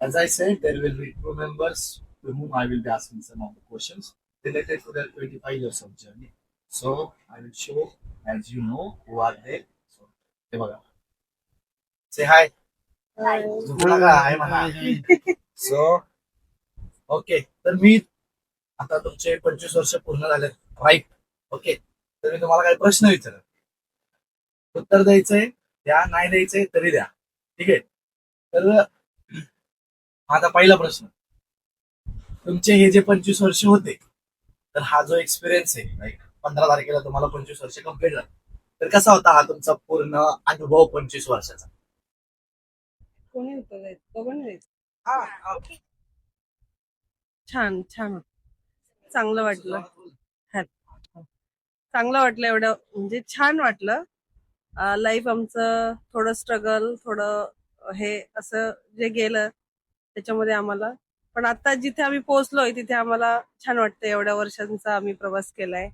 As I said, there will be two members to whom I will be asking some of the questions related to their 25 years of journey. So I will show, as you know, who are they. So, हे बघा. Say hi. झोपू नका आहे म्हणा. So okay, तर मी आता तुमचे 25 वर्ष पूर्ण झाले, राईट? ओके, तर मी तुम्हाला काही प्रश्न विचारत, उत्तर द्यायचंय, द्या, नाही द्यायचंय तरी द्या, ठीक आहे? तर आता पहिला प्रश्न, तुमचे हे जे 25 वर्ष होते, तर हा जो एक्सपिरियन्स आहे, लाईक 15 तारखेला तुम्हाला 25 वर्ष कम्प्लीट झाले, तर कसा होता हा तुमचा पूर्ण अनुभव 25 वर्षाचा? कोणी उत्तर द्यायचं तो पण द्यायचं. हा, छान छान चांगलं वाटलं. चांगलं वाटलं एवढं म्हणजे छान वाटलं. लाईफ आमचं थोडं स्ट्रगल थोडं हे असं जे गेलं त्याच्यामध्ये आम्हाला, पण आता जिथे आम्ही पोहोचलोय तिथे आम्हाला छान वाटतं. एवढ्या वर्षांचा आम्ही प्रवास केलाय,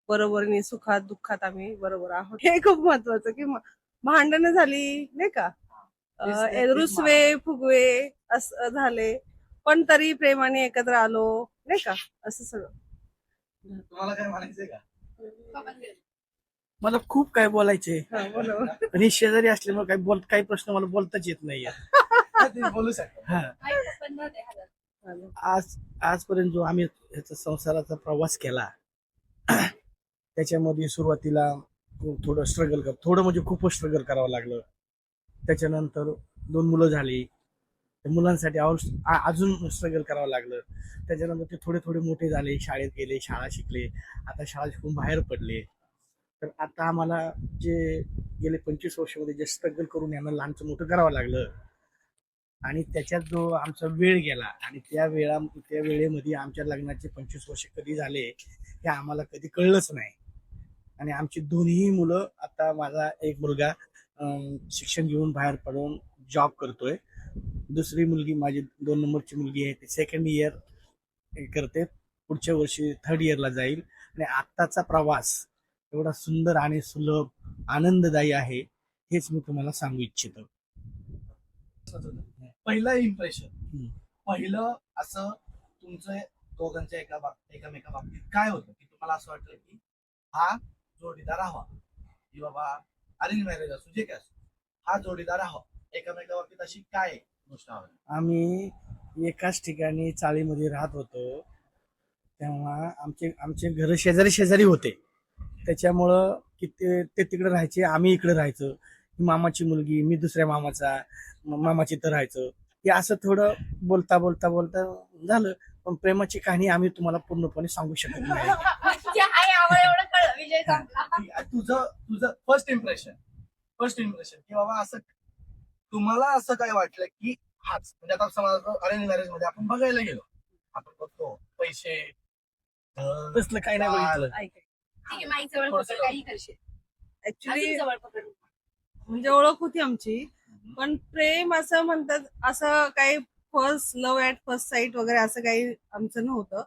बरोबरीने सुखात दुःखात आम्ही बरोबर आहोत. हे खूप महत्वाचं की भांडणं झाली नाही का, रुसवे फुगवे असं झाले, पण तरी प्रेमाने एकत्र आलो नाही का, असं सगळं. तुम्हाला काय म्हणायचंय का? मला खूप काय बोलायचे, हा, बरोबर. आणि शेजारी असल्यामुळे काही प्रश्न मला बोलताच येत नाही. तुम्ही बोलू शकता. आजपर्यंत जो आम्ही ह्याचा संसाराचा प्रवास केला, त्याच्यामध्ये सुरुवातीला थोडं थोडं म्हणजे खूपच स्ट्रगल करावं लागलं. त्याच्यानंतर 2 मुलं झाली, त्या मुलांसाठी अजून स्ट्रगल करावं लागलं. त्याच्यानंतर ते थोडे थोडे मोठे झाले, शाळेत गेले, शाळा शिकले, आता शाळा शिकून बाहेर पडले. तर आता आम्हाला जे गेले 25 वर्षामध्ये जे स्ट्रगल करून यांना लहानचं मोठं करावं लागलं, आणि त्याच्यात जो आमचा वेळ गेला, आणि त्या वेळेमध्ये आमच्या लग्नाचे 25 वर्ष कधी झाले हे आम्हाला कधी कळलंच नाही. आणि आमची दोन्ही मुलं, आता माझा एक मुलगा शिक्षण घेऊन बाहेर पडून जॉब करतोय, दुसरी मुलगी माझी 2 नंबरची मुलगी आहे, ती सेकंड इयर करते, पुढच्या वर्षी 3rd इयरला जाईल. आणि आत्ताचा प्रवास एवढा सुंदर आणि सुलभ आनंददायी आहे, हेच मी तुम्हाला सांगू इच्छितो. पहिलं इम्प्रेशन, पहिलं असं तुमचं दोघांच्या एकामेका बाबतीत काय होतं की तुम्हाला असं वाटलं की हा जोडीदार हवा, की बाबा अरेंज मॅरेज असो जे काय असो, हा जोडीदार हवा, एकामेका बाबतीत अशी काय गोष्ट हवी? आम्ही एकाच ठिकाणी चाळीमध्ये राहत होतो, तेव्हा आमचे घर शेजारी शेजारी होते. त्याच्यामुळं की ते तिकडे राहायचे, आम्ही इकडे राहायचो. मामाची मुलगी, मी दुसऱ्या मामाची इथं राहायचो. हे असं थोडं बोलता बोलता बोलता झालं. पण प्रेमाची कहाणी आम्ही तुम्हाला पूर्णपणे सांगू शकत नाही. तुझं तुझं फर्स्ट इम्प्रेशन की बाबा असं तुम्हाला असं काय वाटलं की हाच, म्हणजे आता समजा अरेंज मॅरेज मध्ये आपण बघायला गेलो, आपण बघतो पैसे, तसलं काही नाही बघितलं. ऍक्च्युली म्हणजे ओळख होती आमची, पण प्रेम असं म्हणतात असं काही first love at first sight वगैरे असं काही आमचं नव्हतं.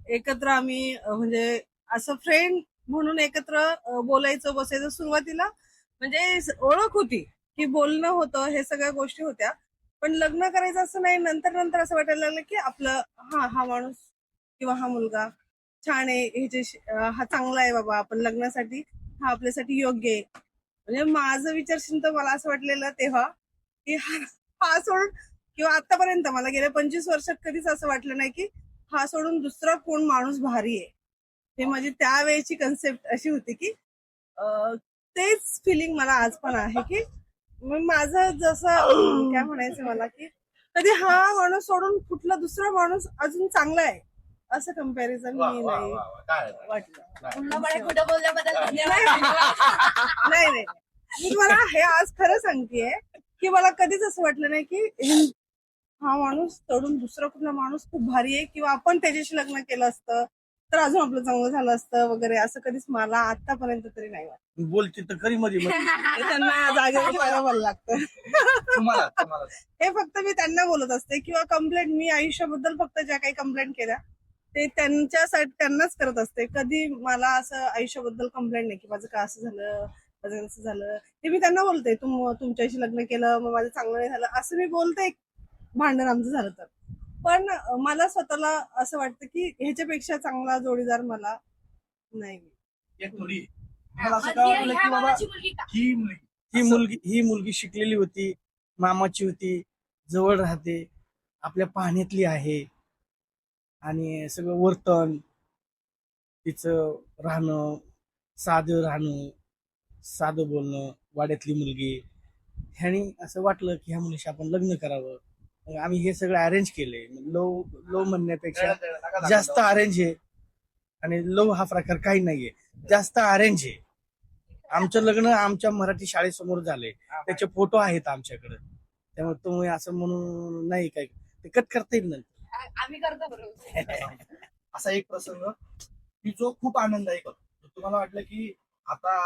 एकत्र आम्ही म्हणजे असं फ्रेंड म्हणून एकत्र बोलायचं बसायचं सुरुवातीला, म्हणजे ओळख होती की बोलणं होतं, हे सगळ्या गोष्टी होत्या. पण लग्न करायचं असं नाही. नंतर नंतर असं वाटायला लागलं की आपलं हा माणूस किंवा हा मुलगा छान आहे, हा चांगला आहे बाबा, आपण लग्नासाठी हा आपल्यासाठी योग्य आहे. म्हणजे माझं विचारशील तर मला असं वाटलेलं तेव्हा की हा सोडून, किंवा आतापर्यंत मला गेल्या 25 वर्षात कधीच असं वाटलं नाही की हा सोडून दुसरा कोण माणूस भारी आहे. ते माझी त्यावेळेची कन्सेप्ट अशी होती की तेच फिलिंग मला आज पण आहे की माझं जसं काय म्हणायचं मला की कधी हा माणूस सोडून कुठला दुसरा माणूस अजून चांगला आहे असं कम्पॅरिझन मी नाही वाटलं. नाही, मी तुम्हाला हे आज खरं सांगतेय की मला कधीच असं वाटलं नाही की हा माणूस सोडून दुसरा कुठला माणूस खूप भारी आहे, किंवा आपण त्याच्याशी लग्न केलं असतं तर अजून आपलं चांगलं झालं असतं वगैरे, असं कधीच मला आतापर्यंत तरी नाही वाटलं. बोलते तर खरी मध्ये त्यांना जागेवर बरोबर लागतं. हे फक्त मी त्यांना बोलत असते, किंवा कंप्लेंट मी आयुष्याबद्दल फक्त ज्या काही कंप्लेंट केल्या ते त्यांच्यासाठी त्यांनाच करत असते. कधी मला असं आयुष्याबद्दल कंप्लेंट नाही की माझं का असं झालं, माझं कसं झालं, ते मी त्यांना बोलते. तुमच्याशी लग्न केलं मग माझं चांगलं नाही झालं असं मी बोलते. भांडण आमचं झालं तर. पण मला स्वतःला असं वाटतं की ह्याच्यापेक्षा चांगला जोडीदार मला नाही. एक मुलगी मला असं काय वाटलं की बाबा ही मुलगी ही मुलगी शिकलेली होती, मामाची होती, जवळ राहते, आपल्या पाहण्यातली आहे आणि सगळं वर्तन तिचं राहणं, साधं राहणं, साधं बोलणं, वाड्यातली मुलगी. ह्यानी असं वाटलं की ह्या मुलीशी आपण लग्न करावं. मग आम्ही हे सगळं अरेंज केले. लो लो म्हणण्यापेक्षा जास्त अरेंज आहे आणि लो हा प्रकार काही नाहीये, जास्त अरेंज आहे. आमचं लग्न आमच्या मराठी शाळेसमोर झाले, त्याचे फोटो आहेत आमच्याकडे. त्यामुळे तुम्ही असं म्हणून नाही काय ते कट करता येईल नंतर. आम्ही करतो बरोबर. असा एक प्रसंग की जो खूप आनंददायक होता. तुम्हाला वाटलं की आता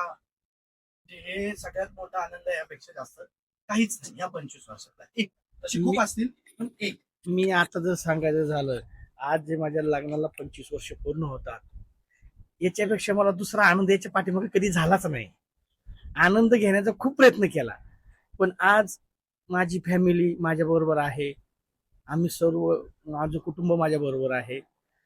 हे सगळ्यात मोठा आनंद यापेक्षा जास्त काहीच नाही या 25 वर्षातला. एक तशी खूप असतील पण एक. मी आता जर सांगायचं झालं, आज जे माझ्या लग्नाला 25 वर्ष पूर्ण होतात, याच्यापेक्षा मला दुसरा आनंद याच्या पाठीमागे कधी झालाच नाही. आनंद घेण्याचा खूप प्रयत्न केला, पण आज माझी फॅमिली माझ्या बरोबर आहे. आम्ही सर्व, माझं कुटुंब माझ्या बरोबर आहे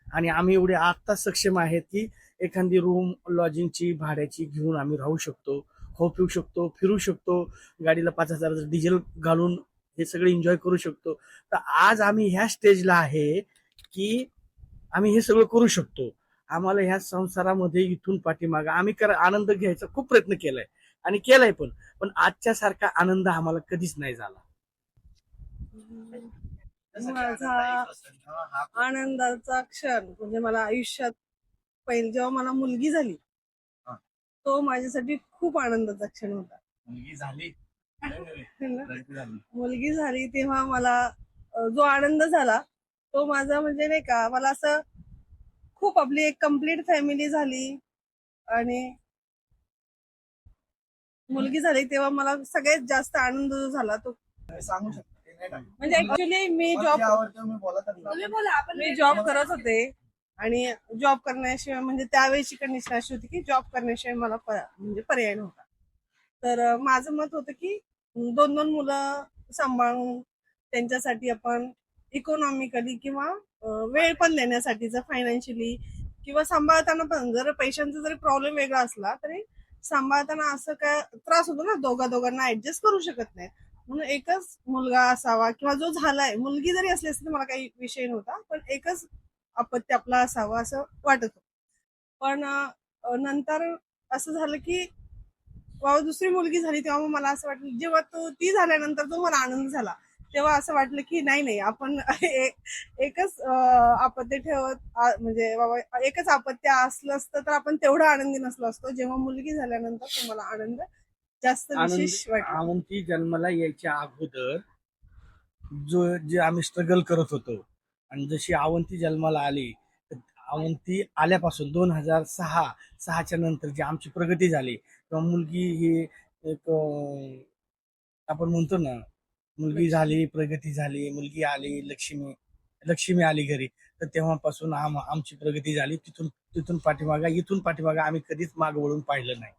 आणि आम्ही एवढे आता सक्षम आहेत की एखादी रूम लॉजिंगची भाड्याची घेऊन आम्ही राहू शकतो, खाऊ पिऊ शकतो, फिरू शकतो, गाडीला 5,000 डिझेल घालून हे सगळे एन्जॉय करू शकतो. तर आज आम्ही ह्या स्टेजला आहे की आम्ही हे सगळं करू शकतो. आम्हाला ह्या संसारामध्ये इथून पाठीमागं आम्ही आनंद घ्यायचा खूप प्रयत्न केलाय आणि केलाय पण पण आजच्या सारखा आनंद आम्हाला कधीच नाही झाला. माझा आनंदाचा क्षण म्हणजे मला आयुष्यात पहिले जेव्हा मला मुलगी झाली, हा. तो माझ्यासाठी खूप आनंदाचा क्षण होता. मुलगी झाली है ना? लड़की झाली. मुलगी झाली तेव्हा मला जो आनंद झाला तो माझा म्हणजे नाही का, मला असं खूप आपली एक कम्प्लीट फॅमिली झाली आणि मुलगी झाली तेव्हा मला सगळ्यात जास्त आनंद जो झाला तो सांगू शकतो ते नाही टाकलं. म्हणजे ऍक्च्युली मी मला जॉब जे आवडतं मी बोलत असतो. मी जॉब करत होते आणि जॉब करण्याशिवाय म्हणजे त्यावेळेची कंडिशन अशी होती की जॉब करण्याशिवाय मला म्हणजे पर्याय नव्हता. तर माझं मत होतं की 2-2 मुलं सांभाळून त्यांच्यासाठी आपण इकॉनॉमिकली किंवा वेळ पण देण्यासाठीच फायनान्शियली किंवा सांभाळताना पण जर पैशांचा जरी प्रॉब्लेम वेगळा असला तरी सांभाळताना असं काय त्रास होतो ना, दोघांना ऍडजस्ट करू शकत नाही. म्हणून एकच मुलगा असावा किंवा जो झालाय, मुलगी जरी असली असती तर मला काही विषय नव्हता, पण एकच अपत्य आपला असावं असं वाटत होतं. पण नंतर असं झालं की बाबा दुसरी मुलगी झाली तेव्हा मग मला असं वाटलं, जेव्हा ती झाल्यानंतर जो मला आनंद झाला तेव्हा असं वाटलं की नाही आपण एकच अपत्य ठेवत म्हणजे बाबा एकच अपत्य असलं असतं तर आपण तेवढं आनंदी नसलो असतो. जेव्हा मुलगी झाल्यानंतर तो मला आनंद जास्त विशेष वाटला. आवंती जन्माला यायच्या अगोदर जे आम्ही स्ट्रगल करत होतो आणि जशी आवंती जन्माला आली, आवंती आल्यापासून 2006च्या नंतर जी आमची प्रगती झाली किंवा मुलगी ही एक आपण म्हणतो ना, मुलगी झाली, प्रगती झाली, मुलगी आली, लक्ष्मी आली घरी, तर तेव्हापासून आमची प्रगती झाली. इथून पाठीमागा आम्ही कधीच माग वळून पाहिलं नाही.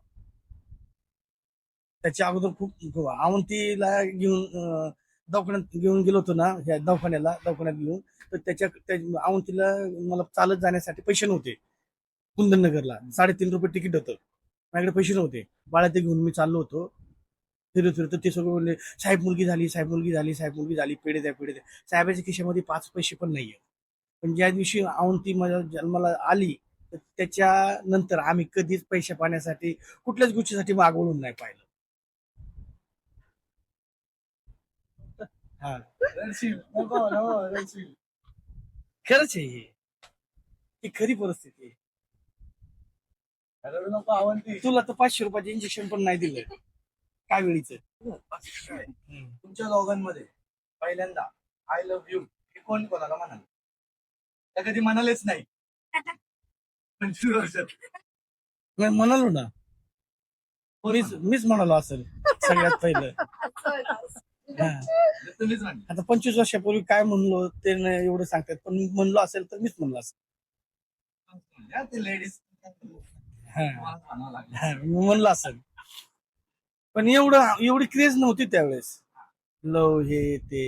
त्याच्या अगोदर खूप आवंतीला घेऊन दवाखान्यात घेऊन गेलो होतो ना, ह्या दवाखान्यात घेऊन, तर त्या आवंतीला मला चालत जाण्यासाठी पैसे नव्हते. कुंदननगरला 3.5 रुपये तिकीट होतं, माझ्याकडे पैसे नव्हते. बाळा ते घेऊन मी चाललो होतो, फिरत ते सगळं बोलले, साहेब मुलगी झाली, पेढे द्या. साहेबाच्या खिशामध्ये 5 पैसे पण नाहीये. पण ज्या दिवशी आवंती माझ्या जन्माला आली तर त्याच्या नंतर आम्ही कधीच पैसे पाण्यासाठी कुठल्याच गोष्टीसाठी माग वळून नाही पाहिलं. हा, रडशील. नको, रडशील. खरंच आहे ही खरी परिस्थिती आहे. रडू नको आवडती. तुला तर 500 रुपयाचे इंजेक्शन पण नाही दिलं काय वेळीच. तुमच्या दोघांमध्ये पहिल्यांदा आय लव्ह यू हे कोणाला म्हणाल? त्या कधी म्हणालेच नाही 25 वर्षात. म्हणालो ना, मीच म्हणालो असेल सगळ्यात पहिलं. हा. तुम्हीच म्हणाल. आता 25 वर्षापूर्वी काय म्हणलो ते नाही एवढं सांगतात, पण म्हणलो असेल तर मीच म्हणलो असेल. ते लेडीज म्हणलं असेल, पण एवढी क्रेज नव्हती त्यावेळेस. लव हे ते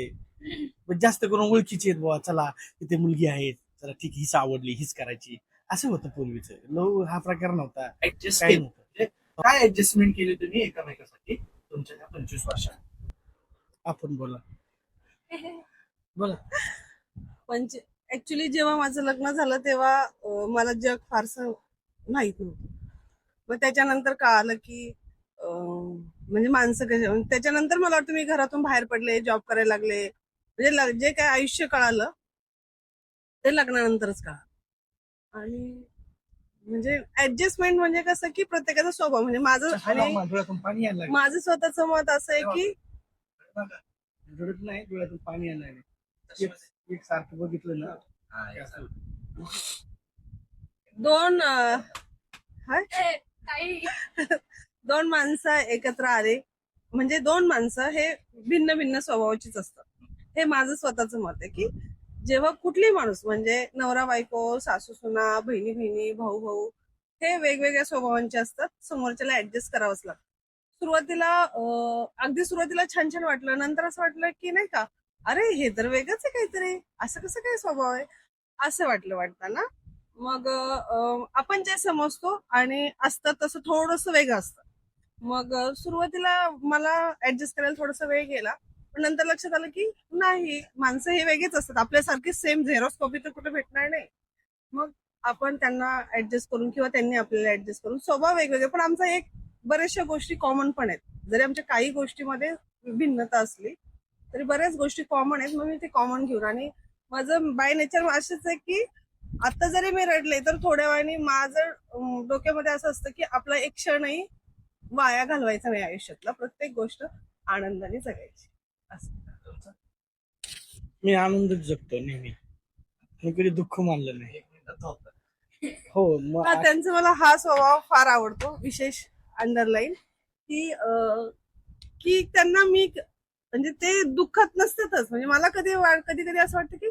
पण जास्त करून ओळखीचे आहेत बुवा, चला तिथे मुलगी आहे, चला ठीक हीच आवडली, हीच करायची, असं होतं पूर्वीचं. लव हा प्रकार नव्हता, ऍडजस्ट काही केलं नव्हतं. म्हणजे काय ऍडजस्टमेंट केली तुम्ही एकमेकासाठी तुमच्या त्या 25 वर्षात? आपण बोला बोला. पण ऍक्च्युली जेव्हा माझं लग्न झालं तेव्हा मला जग फारसं माहित नव्हतं. मग त्याच्यानंतर कळालं की म्हणजे माणसं कसे, त्याच्यानंतर मला वाटतं मी घरातून बाहेर पडले, जॉब करायला लागले, म्हणजे जे काय आयुष्य कळालं ते लग्नानंतरच कळालं. आणि म्हणजे ऍडजस्टमेंट म्हणजे कसं की प्रत्येकाचा स्वभाव, म्हणजे माझं आणि डोळ्यातून पाणी यायला लागलं. माझं स्वतःचं मत असं आहे की रडत नाही, डोळ्यातून पाणी यायला लागलं. एक सारखं बघितलं ना की असं होतं. दोन दोन माणसं एकत्र आले म्हणजे दोन माणसं हे भिन्न भिन्न स्वभावाचीच असतात. हे माझं स्वतःचं मत आहे की जेव्हा कुठली माणूस म्हणजे नवरा बायको, सासू सुना, बहिणी बहिणी, भाऊ भाऊ हे वेगवेगळ्या स्वभावांचे असतात. समोरच्याला ऍडजस्ट करावंच लागतं. सुरुवातीला अगदी सुरुवातीला छान छान वाटलं, नंतर असं वाटलं की नाही का, अरे हे तर वेगळंच आहे काहीतरी, असं कसं काय स्वभाव आहे, असं वाटताना मग आपण जे समजतो आणि असतं तसं थोडंसं वेगळं असतं. मग सुरुवातीला मला ऍडजस्ट करायला थोडासा वेळ गेला, पण नंतर लक्षात आलं की नाही, माणसं हे वेगळेच असतात, आपल्यासारखी सेम झेरॉक्स कॉपी तर कुठे भेटणार नाही. मग आपण त्यांना ऍडजस्ट करून किंवा त्यांनी आपल्याला ऍडजस्ट करून, स्वभाव वेगवेगळे पण आमचा एक बऱ्याचशा गोष्टी कॉमन पण आहेत. जरी आमच्या काही गोष्टीमध्ये भिन्नता असली तरी बऱ्याच गोष्टी कॉमन आहेत. मग मी ते कॉमन घेऊन, आणि माझं बाय नेचर असेच आहे की आता जरी मी रडले तर थोड्या वेळाने माझं डोक्यामध्ये असं असतं की आपला एक क्षणही वाया घालवायचा नाही, आयुष्यातला प्रत्येक गोष्ट आनंदाने जगायची असं. मी आनंदच जगतो नेहमी, मी कधी दुःख मानलं नाही. एक मिनिटात होतं. हो मग हा, त्यांचा मला हा स्वभाव फार आवडतो, विशेष अंडरलाईन की त्यांना मी म्हणजे ते दुःखात नसतातच. म्हणजे मला कधी कधी कधी असं वाटतं की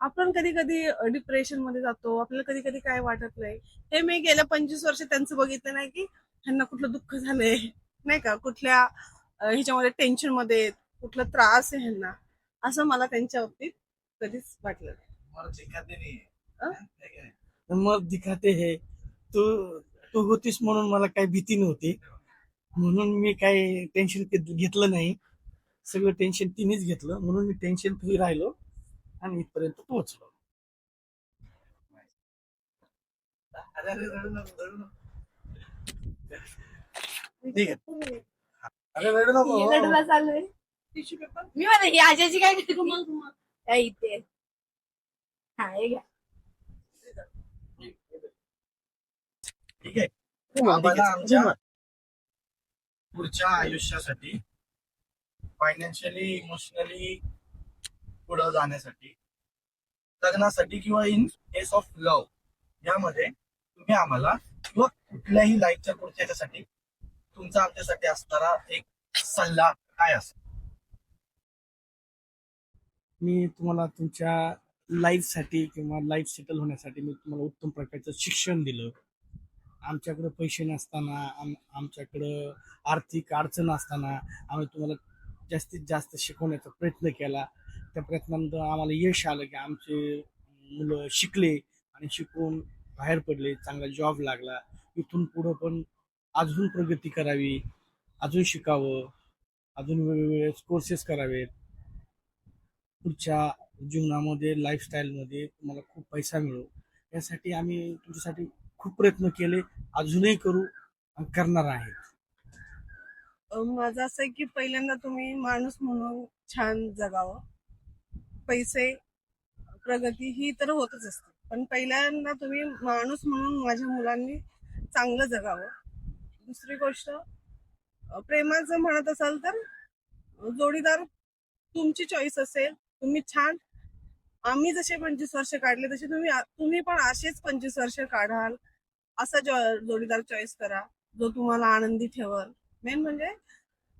आपण कधी कधी डिप्रेशन मध्ये जातो, आपल्याला कधी कधी काय वाटत नाही. हे मी गेल्या 25 वर्ष त्यांचं बघितलं नाही की ह्यांना कुठलं दुःख झालंय, नाही का, कुठल्या ह्याच्यामध्ये टेन्शन मध्ये आहेत, कुठला त्रास आहे ह्यांना, असं मला त्यांच्या बाबतीत कधीच वाटलं नाही. तुम्हाला चिकाते नाही अं? है की नाही? मग दिखाते हे, तू तू होतीस म्हणून मला काही भीती नव्हती, म्हणून मी काही टेन्शन घेतलं नाही. सगळं टेन्शन तिनेच घेतलं, म्हणून मी टेन्शन फ्री राहिलो आणि इथपर्यंत पोहोचलो. अरे अरे रडू नको, रडू नको. ठीक आहे. अरे रडू नको. रडला चालू आहे. टिश्यू पेपर मी म्हणते ही आजीची काय काय इथे हा हे घ्या. ठीक आहे. आम्हाला आमच्या पुढच्या आयुष्यासाठी फायनान्शियली, इमोशनली पुढे जाण्यासाठी, लग्नासाठी किंवा इन केस ऑफ लव्ह यामध्ये तुम्ही आम्हाला किंवा कुठल्याही लाईफच्या पुढच्या याच्यासाठी तुमचा आमच्यासाठी असणारा एक सल्ला काय असेल? मी तुम्हाला तुमच्या लाईफसाठी किंवा लाईफ सेटल होण्यासाठी मी तुम्हाला उत्तम प्रकारचं शिक्षण दिलं. आमच्याकडे पैसे नसताना, आमच्याकडं आर्थिक अडचण असताना आम्ही तुम्हाला जास्तीत जास्त शिकवण्याचा प्रयत्न केला. त्या प्रयत्नानंतर आम्हाला यश आलं की आमचे मुलं शिकले आणि शिकून बाहेर पडले, चांगला जॉब लागला. इथून पुढं पण अजून प्रगती करावी, अजून शिकावं, अजून वेगवेगळे कोर्सेस करावेत. पुढच्या जीवनामध्ये, लाईफस्टाईलमध्ये तुम्हाला खूप पैसा मिळो यासाठी आम्ही तुमच्यासाठी खूप प्रयत्न केले, अजूनही करू आणि करणार आहे. माझं असं आहे की पहिल्यांदा तुम्ही माणूस म्हणून छान जगावं. पैसे, प्रगती ही तर होतच असते, पण पहिल्यांदा तुम्ही माणूस म्हणून माझ्या मुलांनी चांगलं जगावं. दुसरी गोष्ट, प्रेमाचं म्हणत असाल तर जोडीदार तुमची चॉईस असेल, तुम्ही छान, आम्ही जसे 25 वर्ष काढले तसे तुम्ही पण असेच 25 वर्ष काढाल, असा जोडीदार चॉईस करा जो तुम्हाला आनंदी ठेवल. मेन म्हणजे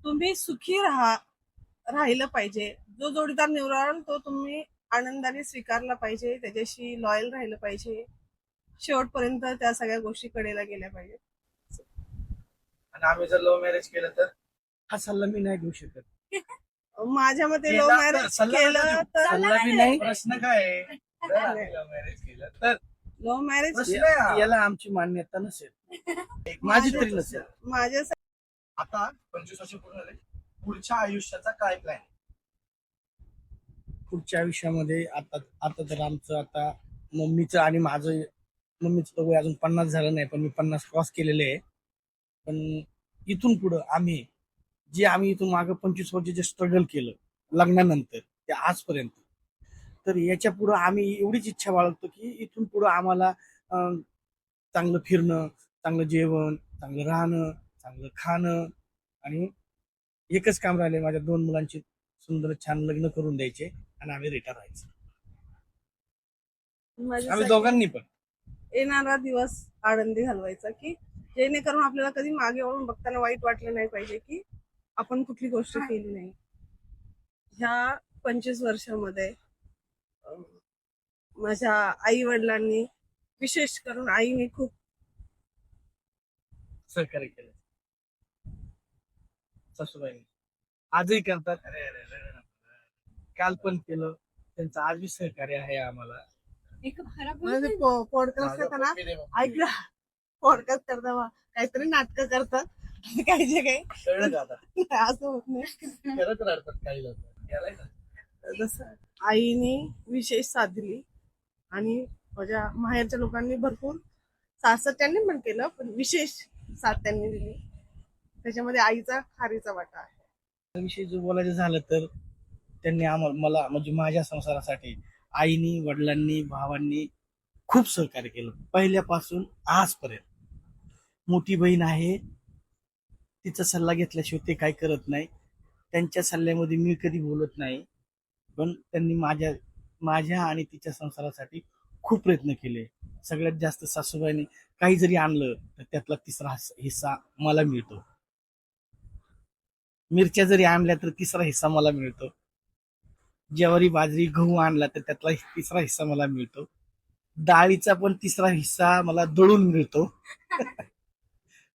तुम्ही सुखी राहिलं पाहिजे. जो जोडीदार निवडाल तो तुम्ही आनंदाने स्वीकारला पाहिजे, त्याच्याशी लॉयल राहिलं पाहिजे, शेवटपर्यंत त्या सगळ्या गोष्टी कडेला गेल्या पाहिजे. आणि आम्ही जर लव्ह मॅरेज केलं तर हा सल्ला मी नाही देऊ शकत. माझ्या मते हे लव्ह जा- मॅरेज सल्ला केलं नका देऊ. तर सल्ला बी नाही. प्रश्न काय आहे जर आम्ही love marriage केलं तर लव्ह मॅरेज प्रश्न आहे हा. याला आमची मान्यता नसेल, माझी तरी नसेल. माझ्या आता 25 वर्ष पूर्ण झाले पुढच्या आयुष्याचा काय प्लॅन पुढच्या आयुष्यामध्ये आता आता तर आमचं आता मम्मीचं आणि माझं, मम्मीचं तर वय अजून 50 झालं नाही, पण मी 50 क्रॉस केलेले आहे. पण इथून पुढं आम्ही इथून मागं 25 वर्ष जे स्ट्रगल केलं लग्नानंतर ते आजपर्यंत, तर याच्या पुढं आम्ही एवढीच इच्छा बाळगतो की इथून पुढं आम्हाला चांगलं फिरणं, चांगलं जेवण, चांगलं राहणं, चांगलं खाणं, आणि एकच काम राहिले, माझ्या 2 मुलांची सुंदर छान लग्न करून द्यायचे आणि आम्ही रिटायर व्हायचं, आम्ही माझ्या दोघांनी पण. येणारा दिवस आनंदी घालवायचा, की जेणेकरून आपल्याला कधी मागे वळून बघताना वाईट वाटलं नाही पाहिजे की आपण कुठली गोष्ट केली नाही. ह्या 25 वर्षामध्ये माझ्या आई वडिलांनी, विशेष करून आईने खूप सहकार्य केलं, सासूबाई आजही करतात, काल पण केलं, त्यांचं आज बी सहकार्य आहे आम्हाला. एक खराब पॉडकास्ट करताना ऐकलं, पॉडकास्ट करताना काहीतरी नाटकं करतात काही जे काही कळलं का आता असं होत नाही. करत राहतात काही लोक याला ना. जसं आईने विशेष साथ दिली आणि माझ्या माहेरच्या लोकांनी भरपूर सासरच्यांनी पण केलं, पण विशेष साथ त्यांनी दिली. त्याच्यामध्ये आईचा खारीचा वाटा आहे. त्याविषयी जर बोलायचं झालं तर त्यांनी मला म्हणजे माझ्या संसारासाठी आईनी, वडिलांनी, भावांनी खूप सहकार्य केलं पहिल्यापासून आजपर्यंत. मोठी बहीण आहे, तिचा सल्ला घेतल्याशिवाय ते काही करत नाही, त्यांच्या सल्ल्यामध्ये मी कधी बोलत नाही, पण त्यांनी माझ्या आणि तिच्या संसारासाठी खूप प्रयत्न केले. सगळ्यात जास्त सासूबाईंनी काही जरी आणलं तर त्यातला 3रा हिस्सा मला मिळतो. मिरच्या जरी आणल्या तर 3रा हिस्सा मला मिळतो. ज्वारी, बाजरी, गहू आणला तर त्यातला 3रा हिस्सा मला मिळतो. डाळीचा पण 3रा हिस्सा मला दळून मिळतो.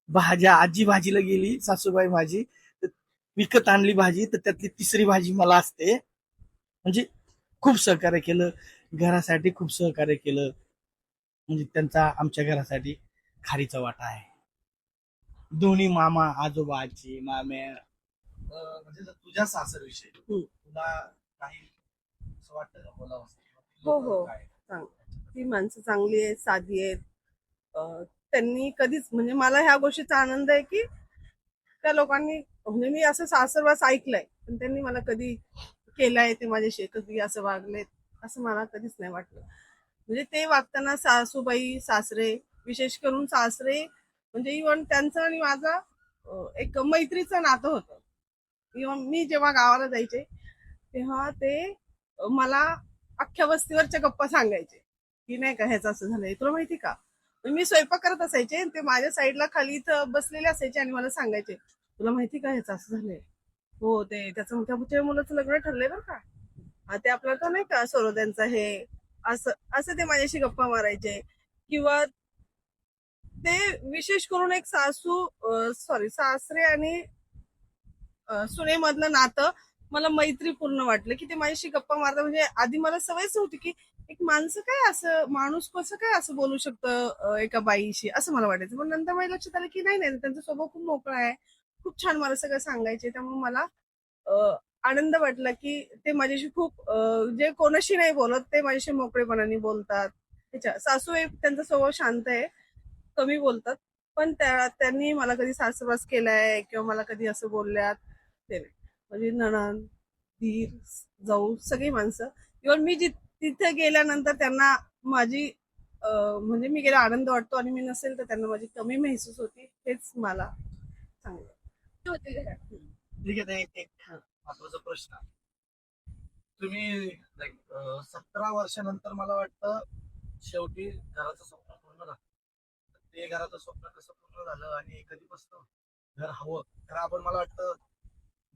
भाज्या, आजी भाजीला गेली सासूबाई माझी तर विकत आणली भाजी तर त्यातली 3री भाजी मला असते. म्हणजे खूप सहकार्य केलं, घरासाठी खूप सहकार्य केलं. म्हणजे त्यांचा आमच्या घरासाठी खारीचा वाटा आहे. दोन्ही मामा, आजोबा, आजी, माम्या. म्हणजे जर तुझ्या सासर विषयी तुला काही असं वाटतं का बोलावं हो, हो. काय? ती माणसं चांगली आहेत, साधी आहेत. त्यांनी कधीच, म्हणजे मला ह्या गोष्टीचा आनंद आहे की त्या लोकांनी, म्हणजे मी असं सासरवास ऐकलंय पण त्यांनी मला कधी केलंय ते माझ्याशी कधी असं वागलेत असं मला कधीच नाही वाटलं. म्हणजे ते वागताना सासूबाई, सासरे, विशेष करून सासरे, म्हणजे इव्हन त्यांचं आणि माझं एक मैत्रीचं नातं होतं. इव्हन मी जेव्हा गावाला जायचे तेव्हा ते मला अख्ख्या वस्तीवरच्या गप्पा सांगायचे की नाही का ह्याचं असं झालंय, तुला माहिती का. मी स्वयंपाक करत असायचे आणि ते माझ्या साईडला खाली इथं बसलेले असायचे आणि मला सांगायचे, तुला माहिती का ह्याचं असं झालंय. हो, ते त्याचं त्या मुलाचं लग्न ठरलंय बरं का. ते आपल्याला तर नाही का सरोद्यांचं हे, असं असं ते माझ्याशी गप्पा मारायचे. किंवा ते विशेष करून एक सासरे आणि सुनेमधलं नातं मला मैत्रीपूर्ण वाटलं की ते माझ्याशी गप्पा मारता. म्हणजे आधी मला सवयच होती की एक माणसं काय असं, माणूस कसं काय असं बोलू शकतं एका बाईशी, असं मला वाटायचं. पण नंतर माझ्या लक्षात आलं की नाही, त्यांचा स्वभाव खूप मोकळा आहे, खूप छान मला सगळं सांगायचे. त्यामुळे मला आनंद वाटला की ते माझ्याशी खूप जे कोणाशी नाही बोलत ते माझ्याशी मोकळेपणाने बोलतात. सासू त्यांचा स्वभाव शांत आहे, कमी बोलतात, पण त्यांनी मला कधी सासरवास केलाय किंवा मला कधी असं बोलल्यात ते नाही. म्हणजे नणंद, धीर, जाऊ, सगळी माणसं. इव्हन मी तिथे गेल्यानंतर त्यांना माझी म्हणजे मी गेला आनंद वाटतो आणि मी नसेल तर त्यांना माझी कमी महसूस होती. हेच मला चांगलं होते घरात. ठीक आहे. एक महत्वाचा प्रश्न. तुम्ही 17 वर्षानंतर मला वाटतं शेवटी घराचं स्वप्न पूर्ण झालं. ते घराचं स्वप्न कसं पूर्ण झालं आणि कधीपासून घर हवं, तर आपण मला वाटतं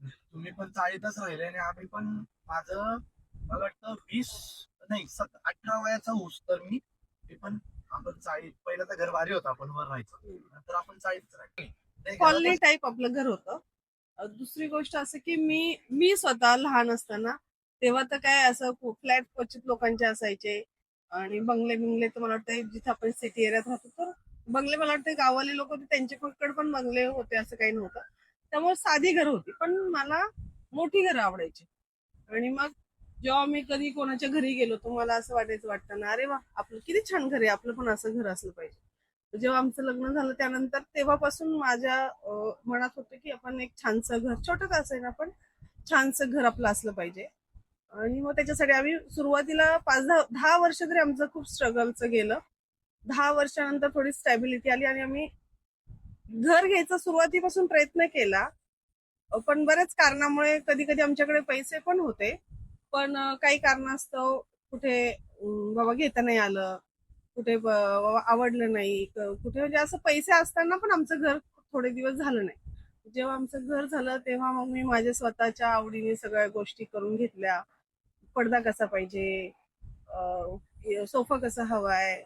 तुम्ही पण चाळीतच राहिले आणि आम्ही पण, माझं मला वाटतं 18 वयाचा ऊस तर मी पण, आपण चाळीत, पहिलं तर घर भारी होतं, आपण वर राहायचं, नंतर आपण चाळीत राहिलो. कॉलनी टाईप आपलं घर होतं. दुसरी गोष्ट असं की मी स्वतः लहान असताना तेव्हा तर काय असं फ्लॅट क्वचित लोकांचे असायचे आणि बंगले बिंगले तर मला वाटतं जिथे आपण सिटी एरियात राहतो तर बंगले मला वाटतं गावाले लोक होते त्यांच्याकडे पण बंगले होते असं काही नव्हतं. त्यामुळे साधी घर होती पण मला मोठी घरं आवडायची. आणि मग जेव्हा मी कधी कोणाच्या घरी गेलो तर मला असं वाटतं ना, अरे वा आपलं किती छान घर आहे, आपलं पण असं घर असलं पाहिजे. जेव्हा आमचं लग्न झालं त्यानंतर तेव्हापासून माझ्या मनात होतं की आपण एक छानसं घर, छोटं का असेल ना पण छानसं घर आपलं असलं पाहिजे. आणि मग त्याच्यासाठी आम्ही सुरुवातीला 5-10 वर्ष तरी आमचं खूप स्ट्रगलचं गेलं. 10 वर्षानंतर थोडी स्टॅबिलिटी आली आणि आम्ही घर घ्यायचा सुरुवातीपासून प्रयत्न केला. पण बऱ्याच कारणामुळे कधी कधी आमच्याकडे पैसे पण होते पण काही कारणास्तव कुठे बाबा घेता नाही आलं, कुठे बाबा आवडलं नाही, कुठे म्हणजे असं पैसे असताना पण आमचं घर थोडे दिवस झालं नाही. जेव्हा आमचं घर झालं तेव्हा मग मी माझ्या स्वतःच्या आवडीने सगळ्या गोष्टी करून घेतल्या. पडदा कसा पाहिजे, सोफा कसा हवाय,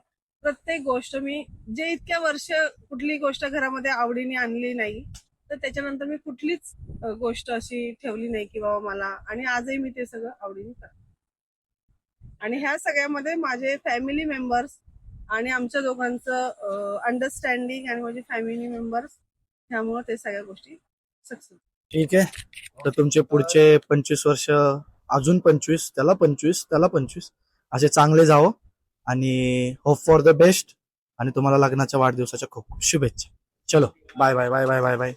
प्रत्येक गोष्ट मी जे इतक्या वर्ष कुठली गोष्ट घरामध्ये आवडीने आणली नाही तर त्याच्यानंतर मी कुठलीच गोष्ट अशी ठेवली नाही की बाबा मला, आणि आजही मी ते सगळं आवडीने करते. आणि ह्या सगळ्यामध्ये माझे फॅमिली मेंबर्स आणि आमच्या दोघांचं अंडरस्टँडिंग आणि माझे फॅमिली मेंबर्स त्यामुळे ते सगळ्या गोष्टी सक्सेस. ठीक आहे. तर तुमचे पुढचे 25 वर्ष, अजून 25, त्याला 25, त्याला 25 असे चांगले जावो आणि होप फॉर द बेस्ट. आणि तुम्हाला लग्नाच्या वाढदिवसाच्या खूप खूप शुभेच्छा. चलो bye bye bye bye bye bye.